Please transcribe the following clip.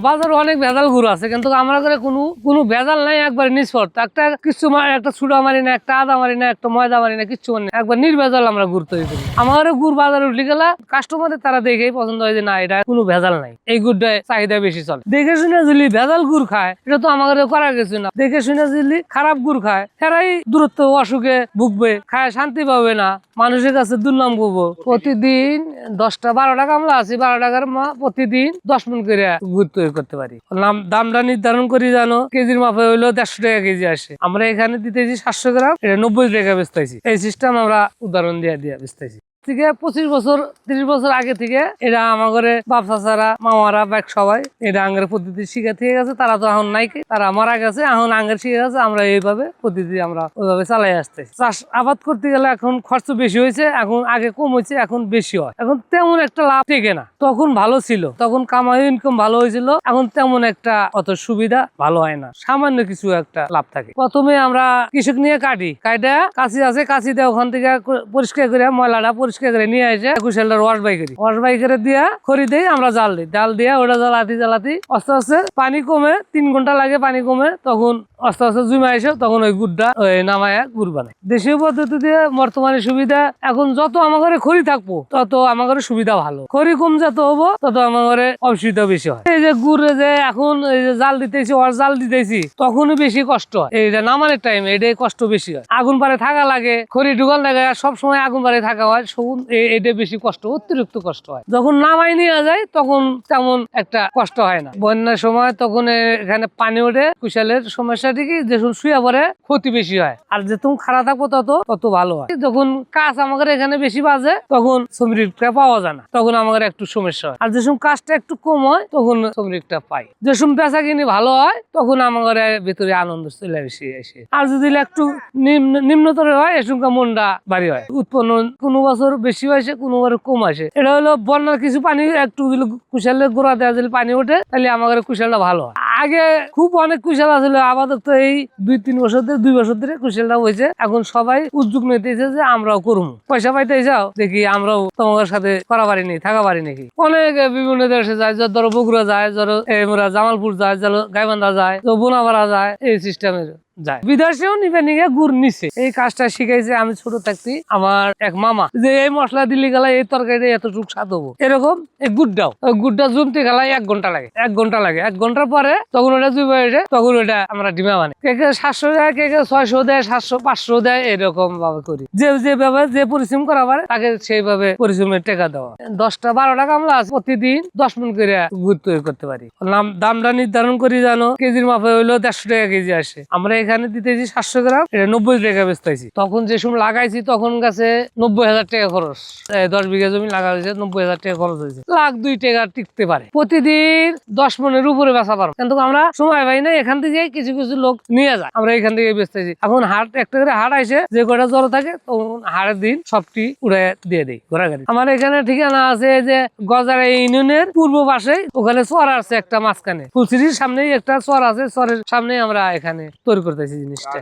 বাজারে অনেক ভেজাল গুড় আছে, কিন্তু আমরা করে কোনো ভেজাল নাই, একবার নিষ্পট একটা কিছু একটা ছুড়া মারি না, একটা আদা মারি না, একটা ময়দা মারি না, কিছু মারি না, একবার নির্ভেজাল আমরা গুড় তৈরি করি। আমার গুড় বাজারে উঠলে গেলা কাস্টমারের তারা দেখেই পছন্দ হয় যে না এটা কোনো ভেজাল নাই, এই গুড়টায় চাহিদা বেশি চলে। দেখে শুনে যদি ভেজাল গুড় খায় এটা তো আমাদের করার কিছু না। দেখে শুনে যদি খারাপ গুড় খায় এরাই দূরত্ব অসুখে ভুগবে, খায় শান্তি পাবে না, মানুষের কাছে দুর্নাম করবো। প্রতিদিন 10-12টা কামলা আছে, 12 টাকার প্রতিদিন 10 মণ করে গুড় তৈরি করতে পারি। দামটা নির্ধারণ করি জানো, কেজির মাপে হইলো 150 টাকা কেজি আসে। আমরা এখানে দিতেছি 700 গ্রাম, এটা 90 টাকা বেচতেছি। এই সিস্টেম আমরা উদাহরণ দিয়ে বেচতেছি। 25 বছর 30 বছর আগে থেকে এটা আমাদের বাপ চাচারা মামারা ব্যাগ সবাই এটা আঙ্গের পদ্ধতি শিখে থেকে গেছে। তারা তো এখন নাই, তারা মারা গেছে, এখন আঙ্গের শিখে গেছে। আমরা এইভাবে পদ্ধতি আমরা ওইভাবে চালাই আসতে। চাষ আবাদ করতে গেলে এখন খরচ বেশি হয়েছে, এখন আগে কম হয়েছে, এখন বেশি হয়। এখন তেমন একটা লাভ থেকে না, তখন ভালো ছিল, তখন কামাই ইনকাম ভালো হয়েছিল। এখন তেমন একটা অত সুবিধা ভালো হয় না, সামান্য কিছু একটা লাভ থাকে। প্রথমে আমরা কৃষক নিয়ে কাটি, কাইটা কাছি আছে, কাছি দিয়ে ওখান থেকে পরিষ্কার করে ময়লাটা করে নিয়ে এসে কুশালটা ওয়াশ বাই করে দিয়া খড়ি দিয়ে আমরা জাল দিয়ে ওটা জ্বালাতে আস্তে আস্তে পানি কমে, 3 ঘন্টা লাগে পানি কমে, তখন আস্তে আস্তে জমে আসে, তখন ওই গুড়টা নামায় গুড় বানায়। দেশীয় পদ্ধতিতে বর্তমানে সুবিধা, এখন যত আমাদের খড়ি থাকবো তত আমাদের সুবিধা ভালো, খড়ি কম যত হবো তত আমাদের অসুবিধা বেশি হয়। এই যে গুড়ে যে এখন এই যে জাল দিতেছি, জাল দিতেছি, তখনই বেশি কষ্ট হয়। এইটা নামানোর টাইম এটাই কষ্ট বেশি হয়, আগুন পারে থাকা লাগে, খড়ি ঢুকাল লাগে, সবসময় আগুন পারে থাকা হয়, এটা বেশি কষ্ট, অতিরিক্ত কষ্ট হয়। যখন নামাই নিয়ে যায় তখন তেমন একটা কষ্ট হয় না। বন্যার সময় তখন এখানে পানি ওঠে, কুশালের সমস্যাটি কি যখন শুয়ে পড়ে ক্ষতি বেশি হয়, আর যে তুমি খারাপ থাকবো তত ভালো হয়। যখন কাজ আমাদের এখানে বেশি বাজে তখন শ্রমিকটা পাওয়া যায় না, তখন আমাদের একটু সমস্যা হয়। আর যে সময় কাজটা একটু কম হয় তখন শ্রমিকটা পাই। যে সময় বেচা কিনি ভালো হয় তখন আমাদের ভিতরে আনন্দ চলে বেশি আসে। আর যদি একটু নিম্নতর হয় এ সময় মনটা ভারী হয়। উৎপন্ন কোনো বছর বেশি হয়েছে, কোনো বার কম আসে। এটা হলো বন্যার কিছু পানি একটু কুশালের গোড়া দেওয়া যদি পানি ওঠে তাহলে আমাদের কুশালটা ভালো হয়। আগে খুব অনেক কুশাল আসলে, আমাদের তো এই 2-3 বছর ধরে 2 বছর ধরে কুশালটা হয়েছে। এখন সবাই উদ্যোগ নিতেছে যে আমরাও করবো, পয়সা পাইতে যাও দেখি আমরাও তোমাদের সাথে করা পারিনি, থাকা পারি নাকি। অনেক বিভিন্ন দেশে যায়, ধরো বগুড়া যায়, ধরো জামালপুর যায়, ধরো গাইবান্ধা যায়, বোনাপাড়া যায়, এই সিস্টেমের যায়। বিদেশেও নিবে নিয়ে গুড় নিচ্ছে। এই কাজটা শিখাইছে আমি ছোট থাকতে আমার এক মামা, যে এই মশলা দিল্লি গেলা এই তরকারি এতটুকু স্বাদ হবো, এরকম এই গুড়টা জমতে গেলায় 1 ঘন্টা লাগে। 1 ঘন্টার পরে তখন ওটা জমে এসে তখন ওটা আমরা ডিমা বানাই। কে 700 দেয়, কে 600 দেয়, 700 500 দেয়, এরকম ভাবে করি। যেভাবে যে পরিশ্রম করা পারে তাকে সেইভাবে পরিশ্রমের টাকা দেওয়া। 10-12টা কামলা আছে, প্রতিদিন 10 মণ করে গুড় তৈরি করতে পারি। দামটা নির্ধারণ করি জানো, কেজির মাপে হইলো 150 টাকা কেজি আসে। আমরা এখানে দিতেছি 700 গ্রাম, এটা 90 টাকা বেচতেছি। তখন যে সময় লাগাইছি তখন গাছে 90,000 টাকা খরচ, 10 বিঘা জমি লাগা হয়েছে, 90,000 টাকা খরচ হয়েছে। 1,02 টাকা টিকতে পারে, প্রতিদিন 10 মণের উপরে বেচা পারবো। কিন্তু আমরা সময় পাই না, এখান থেকে কিছু লোক নিয়ে যায়, আমরা এখান থেকে বেচতেছি। এখন হাট একটা করে হাট আইসে, যে কটা জড়ো থাকে তখন হাটের দিন সবটি উড়ে দিয়ে দেয় ঘোরাঘুরি। আমার এখানে ঠিকানা আছে যে গজারা ইউনিয়নের পূর্ব পাশে, ওখানে চর আছে একটা মাঝখানে, ফুলসিরির সামনেই একটা চর আছে, চরের সামনে আমরা এখানে তৈরি করতেছি জিনিসটা।